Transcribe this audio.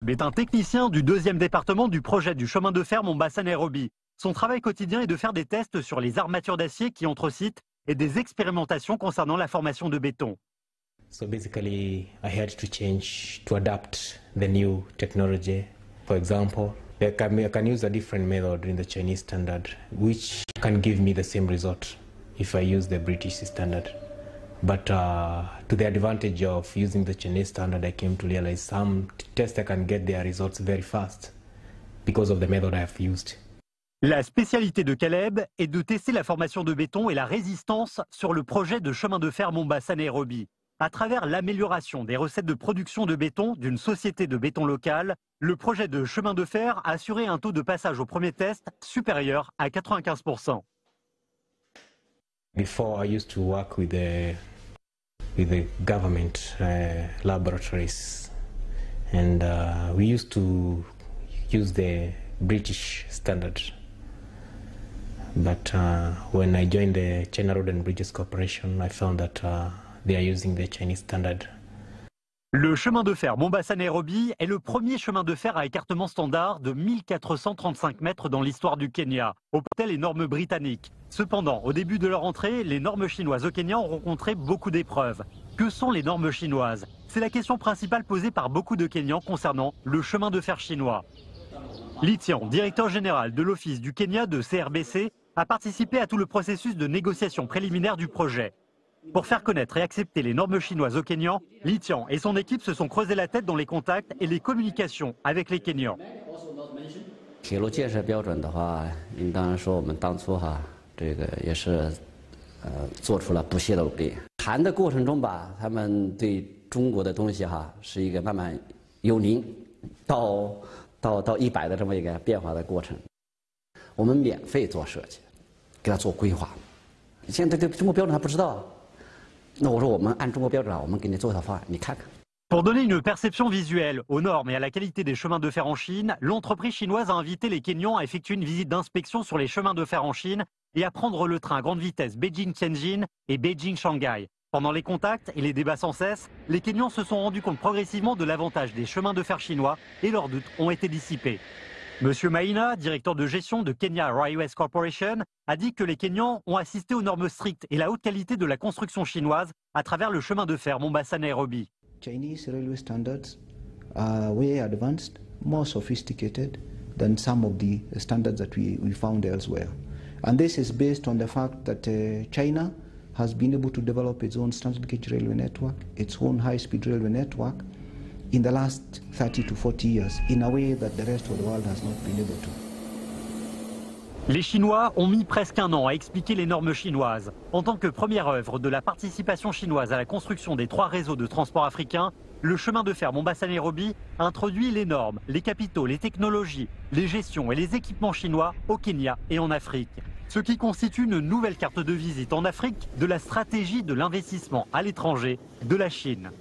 Taleb est un technicien du 2e département du projet du chemin de fer Mombasa-Nairobi. Son travail quotidien est de faire des tests sur les armatures d'acier qui entrent au site et des expérimentations concernant la formation de béton. So basically, I had to change to adapt the new technology. For example, I can use a different method in the Chinese standard, which can give me the same result if I use the British standard. But to the advantage of using the Chinese standard, I came to realize some tests I can get their results very fast because of the method I have used. La spécialité de Caleb est de tester la formation de béton et la résistance sur le projet de chemin de fer Mombasa-Nairobi. À travers l'amélioration des recettes de production de béton d'une société de béton locale, le projet de chemin de fer a assuré un taux de passage au premier test supérieur à 95%. Before, I used to work with the government laboratories, and we used to use the British standard. But when I joined the China Road and Bridges Corporation, I found that they are using the Chinese standard. Le chemin de fer Mombasa-Nairobi est le premier chemin de fer à écartement standard de 1435 mètres dans l'histoire du Kenya, aux les normes britanniques. Cependant, au début de leur entrée, les normes chinoises au Kenya ont rencontré beaucoup d'épreuves. Que sont les normes chinoises? C'est la question principale posée par beaucoup de Kenyans concernant le chemin de fer chinois. Li Tian, directeur général de l'office du Kenya de CRBC, a participé à tout le processus de négociation préliminaire du projet. Pour faire connaître et accepter les normes chinoises au Kenya, Li Tian et son équipe se sont creusé la tête dans les contacts et les communications avec les Kenyans. 铁路建设标准的话，应当说我们当初这个也是做出了不懈的努力。谈的过程中吧，他们对中国的东西是一个慢慢由0到100的这么一个变化的过程。我们免费做设计，给他做规划。现在对中国标准还不知道，那我说我们按中国标准我们给你做一套方案，你看看。 Pour donner une perception visuelle aux normes et à la qualité des chemins de fer en Chine, l'entreprise chinoise a invité les Kenyans à effectuer une visite d'inspection sur les chemins de fer en Chine et à prendre le train à grande vitesse Beijing-Tianjin et Beijing-Shanghai. Pendant les contacts et les débats sans cesse, les Kenyans se sont rendus compte progressivement de l'avantage des chemins de fer chinois et leurs doutes ont été dissipés. Monsieur Maina, directeur de gestion de Kenya Railways Corporation, a dit que les Kenyans ont assisté aux normes strictes et la haute qualité de la construction chinoise à travers le chemin de fer Mombasa-Nairobi. Chinese railway standards are way advanced, more sophisticated than some of the standards that we found elsewhere. And this is based on the fact that China has been able to develop its own standard gauge railway network, its own high-speed railway network in the last 30 to 40 years in a way that the rest of the world has not been able to. Les Chinois ont mis presque un an à expliquer les normes chinoises. En tant que première œuvre de la participation chinoise à la construction des 3 réseaux de transport africains, le chemin de fer Mombasa-Nairobi introduit les normes, les capitaux, les technologies, les gestions et les équipements chinois au Kenya et en Afrique. Ce qui constitue une nouvelle carte de visite en Afrique de la stratégie de l'investissement à l'étranger de la Chine.